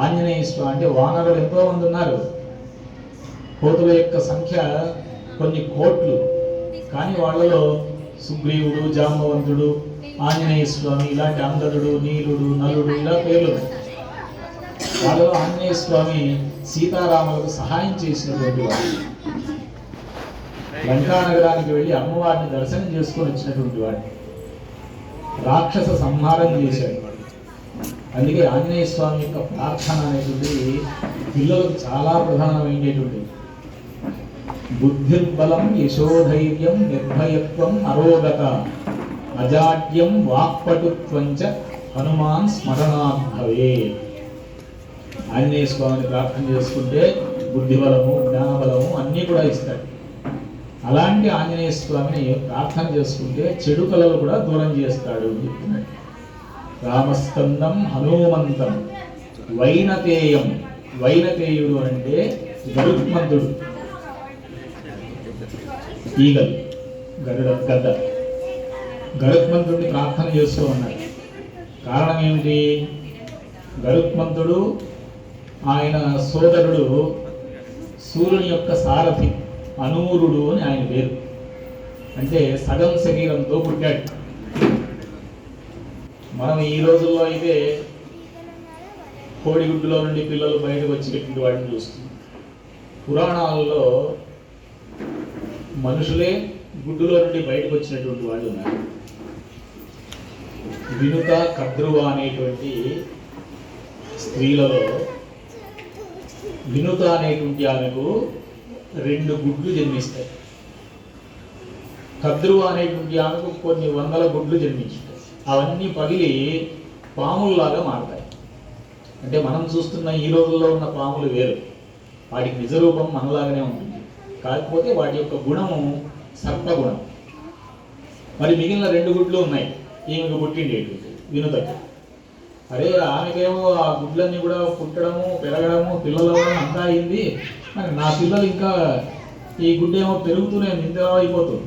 ఆంజనేయ స్వామి అంటే వానరులు ఎంతో మంది ఉన్నారు, కోతుల యొక్క సంఖ్య కొన్ని కోట్లు, కానీ వాళ్ళలో సుగ్రీవుడు, జాంబవంతుడు, ఆంజనేయ స్వామి ఇలాంటి అంగదుడు, నీలుడు, నలుడు ఇలా పేర్లు. వాళ్ళలో ఆంజనేయ స్వామి సీతారాములకు సహాయం చేసినటువంటి వాడు. లంకానగరానికి వెళ్ళి అమ్మవారిని దర్శనం చేసుకొని వచ్చినటువంటి వాడు. రాక్షస సంహారం చేశాడు. అందుకే ఆంజనేయ స్వామి యొక్క ప్రార్థన అనేటువంటిది పిల్లలకు చాలా ప్రధానమైనటువంటిది. బుద్ధిర్బలం, యశోధైర్యం, నిర్భయత్వం, అరోగత, అజాడ్యం, వాక్పటుత్వంచ హనుమాన్ స్మరణాద్భవే. ఆంజనేయ స్వామిని ప్రార్థన చేసుకుంటే బుద్ధిబలము, జ్ఞానబలము అన్నీ కూడా ఇస్తాడు. అలాంటి ఆంజనేయ స్వామిని ప్రార్థన చేసుకుంటే చెడు కళలు కూడా దూరం చేస్తాడు అని చెప్తున్నాడు. రామస్కందం హనుమంతం వైనతేయం. వైనతేయుడు అంటే గరుత్మంతుడు, ఈగలు, గద్ద. గరుత్మంతుడిని ప్రార్థన చేస్తూ ఉన్నాడు. కారణం ఏమిటి? గరుత్మంతుడు ఆయన సోదరుడు సూర్యుని యొక్క సారథి అనూరుడు అని ఆయన పేరు. అంటే సగం శరీరంతో పుట్టాడు. మనం ఈ రోజుల్లో అయితే కోడిగుడ్డులో నుండి పిల్లలు బయటకు వచ్చేటువంటి వాటిని చూస్తున్నాం. పురాణాలలో మనుషులే గుడ్డులో నుండి బయటకు వచ్చినటువంటి వాళ్ళు ఉన్నారు. వినుత, కద్రువ అనేటువంటి స్త్రీలలో వినుత అనేటువంటి ఆమెకు 2 గుడ్లు జన్మిస్తాయి. కద్రువ అనేటువంటి ఆమెకు కొన్ని వందల గుడ్లు జన్మించాయి. అవన్నీ పగిలి పాముల్లాగా మారతాయి. అంటే మనం చూస్తున్న ఈ రోజుల్లో ఉన్న పాములు వేరు, వాటికి నిజరూపం మనలాగానే ఉంటుంది. కాకపోతే వాటి యొక్క గుణము సర్పగుణం. మరి మిగిలిన 2 గుడ్లు ఉన్నాయి ఈమెకు పుట్టిండేటువంటి వినుతకి. అరే ఆమెకేమో ఆ గుడ్లన్నీ కూడా పుట్టడము, పెరగడము, పిల్లలు అవ్వడం అంతా అయింది. మరి నా పిల్లలు ఇంకా ఈ గుడ్డేమో పెరుగుతూనే ఇంత అయిపోతుంది,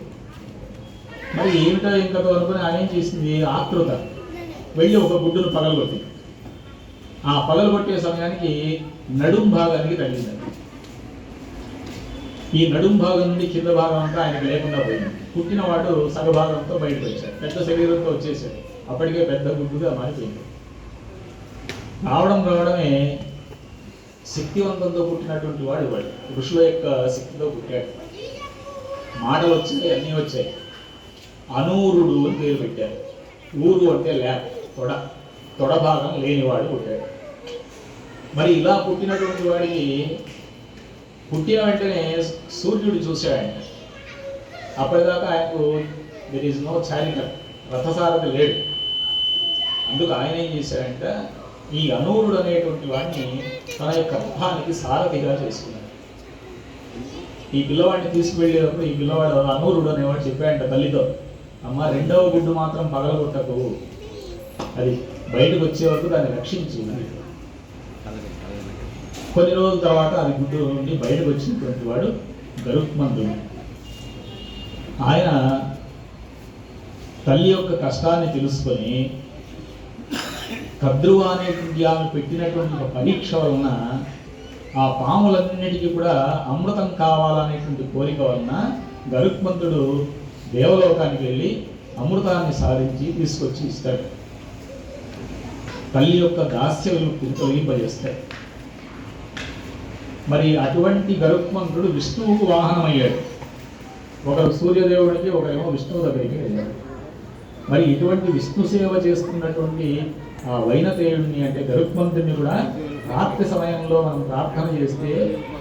మరి ఏమిటో ఇంకతో అనుకుని ఆయన ఏం చేసింది? ఆకృత వెళ్ళి ఒక గుడ్డును పగలగొట్టి, ఆ పగలగొట్టే సమయానికి నడుం భాగానికి తగిలింది. ఈ నడుం భాగం నుండి కింద భాగం అంతా ఆయనకి లేకుండా పోయింది. పుట్టినవాడు సగభాగంతో బయటకు వచ్చాడు, పెద్ద శరీరంతో వచ్చేసాడు. అప్పటికే పెద్ద గుడ్డుగా మారిపోయింది. రావడమే శక్తివంతంతో పుట్టినటువంటి వాడు ఋషుల యొక్క శక్తితో పుట్టాడు. మాటలు వచ్చాయి, అన్నీ వచ్చాయి. అనూరుడు అని పేరు పెట్టారు. ఊరు అంటే ల్యాబ్, తొడ భాగం లేనివాడు పుట్టాడు. మరి ఇలా పుట్టినటువంటి వాడికి పుట్టిన వెంటనే సూర్యుడు చూశాడంట. అప్పటిదాకా ఆయనకు దెర్ ఈజ్ నో చారిటర్, రథసారథి లేడు. అందుకు ఆయన ఏం చేశాడంట, ఈ అనూరుడు అనేటువంటి వాడిని తన యొక్క రథానికి సారథిగా చేసుకున్నాడు. ఈ పిల్లవాడిని తీసుకువెళ్ళేటప్పుడు ఈ పిల్లవాడు అనూరుడు అనేవాడు చెప్పాడంట తల్లితో, అమ్మ 2వ గుడ్డు మాత్రం పగలగొట్టకు, అది బయటకు వచ్చే వరకు దాన్ని రక్షించి. కొన్ని రోజుల తర్వాత అది గుడ్డు నుండి బయటకు వచ్చినటువంటి వాడు గరుత్మంతుడు. ఆయన తల్లి యొక్క కష్టాన్ని తెలుసుకొని కద్రువ అనేటువంటి ఆమె పెట్టినటువంటి ఒక పరీక్ష వలన ఆ పాములన్నిటికీ కూడా అమృతం కావాలనేటువంటి కోరిక వలన గరుత్మంతుడు దేవలోకానికి వెళ్ళి అమృతాన్ని సాధించి తీసుకొచ్చి ఇస్తాడు. తల్లి యొక్క దాస్య విముక్తిని తొలగింపజేస్తాడు. మరి అటువంటి గరుత్మంతుడు విష్ణువుకు వాహనమయ్యాడు. ఒకరు సూర్యదేవుడికి, ఒకరేమో విష్ణువు దగ్గరికి వెళ్ళాడు. మరి ఇటువంటి విష్ణు సేవ చేస్తున్నటువంటి ఆ వైనతేయుడిని అంటే గరుత్మంతుడిని కూడా రాత్రి సమయంలో మనం ప్రార్థన చేస్తే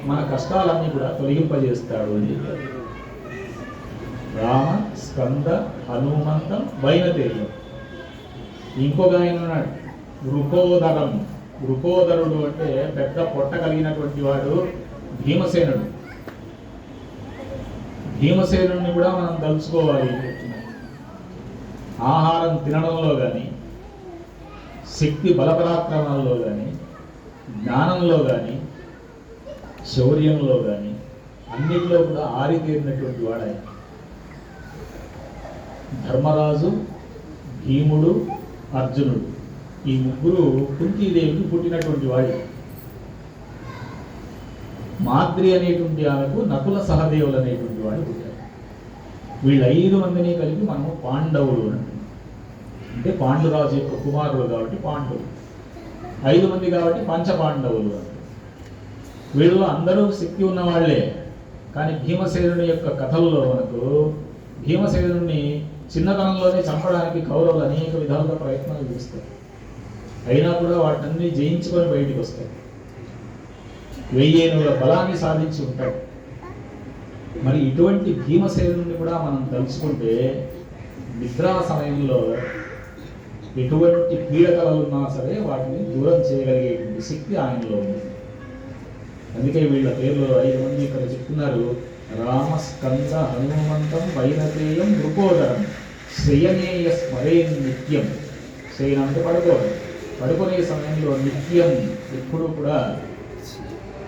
మన కష్టాలన్నీ కూడా తొలగింపజేస్తాడు అని చెప్పారు. రామ స్కంద హనుమంతం వైనతేయం. ఇంకొక ఆయన ఉన్నాడు వృకోదరం. వృకోదరుడు అంటే పెద్ద పొట్ట కలిగినటువంటి వాడు భీమసేనుడు. భీమసేనుడిని కూడా మనం తలుచుకోవాలి. ఆహారం తినడంలో కానీ, శక్తి బలపరాక్రమాల్లో కానీ, జ్ఞానంలో కానీ, శౌర్యంలో కానీ అన్నిటిలో కూడా ఆరితేరినటువంటి వాడు ఆయన. ధర్మరాజు, భీముడు, అర్జునుడు ఈ ముగ్గురు కుంతీదేవికి పుట్టినటువంటి వాళ్ళు. మాద్రి అనేటువంటి ఆమెకు నకుల సహదేవులు అనేటువంటి వాళ్ళు పుట్టారు. వీళ్ళ 5 మందిని కలిపి మనము పాండవులు అని, అంటే పాండురాజు యొక్క కుమారులు కాబట్టి పాండవులు, 5 మంది కాబట్టి పంచపాండవులు అని. వీళ్ళలో అందరూ శక్తి ఉన్నవాళ్లే. కానీ భీమసేనుని యొక్క కథల్లో మనకు భీమసేనుని చిన్నతనంలోనే చంపడానికి కౌరవులు అనేక విధాలుగా ప్రయత్నాలు చేస్తారు. అయినా కూడా వాటిని జయించుకొని బయటికి వస్తాయి. 1000 ఏనుగుల బలాన్ని సాధించి ఉంటాడు. మరి ఇటువంటి భీమసేనుని కూడా మనం తలుచుకుంటే నిద్రా సమయంలో ఎటువంటి పీడకలలు ఉన్నా సరే వాటిని దూరం చేయగలిగేటువంటి శక్తి ఆయనలో ఉంది. అందుకే వీళ్ళ పేర్లు 5 మంది ఇక్కడ చెప్తున్నారు. రామస్కంద హనుమంతం వైనతేయం నృపోదరం శ్రేయనేయ స్మరేన్ నిత్యం. శ్రేయన అంటే పడుకోవడం, పడుకునే సమయంలో నిత్యం ఎప్పుడు కూడా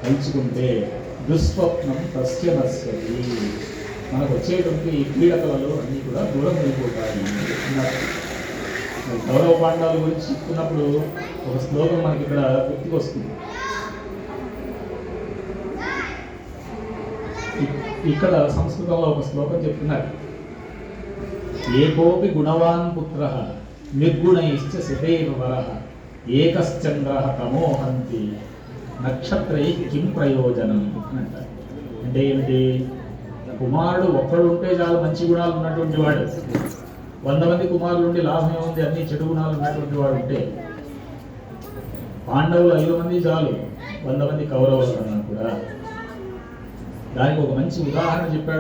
తలుచుకుంటే దుస్వప్నం తస్య నశ్యతి, మనకు వచ్చేటువంటి పీడకలలు అన్నీ కూడా దూరం అయిపోతాయి అన్నారు. కౌరవ పాండవుల గురించి చెప్తున్నప్పుడు ఒక శ్లోకం మనకి ఇక్కడ గుర్తుకొస్తుంది. ఇక్కడ సంస్కృతంలో ఒక శ్లోకం చెప్తున్నారు. ఏకోపి గుణవాన్ పుత్ర నిర్గుణైశ్చ శతైవ వరః ఏకశ్చంద్రః తమోహంతి నక్షత్రై కిం ప్రయోజనం అంటారు. అంటే ఏమిటి? కుమారుడు ఒక్కడు ఉంటే చాలు, మంచి గుణాలు ఉన్నటువంటి వాడు. 100 మంది కుమారులు ఉండి లాభం ఏముంది? అన్ని చెడు గుణాలు ఉన్నటువంటి వాడు ఉంటే. పాండవులు 5 మంది చాలు, 100 మంది కౌరవులు అన్నా కూడా. దానికి ఒక మంచి ఉదాహరణ చెప్పాడు.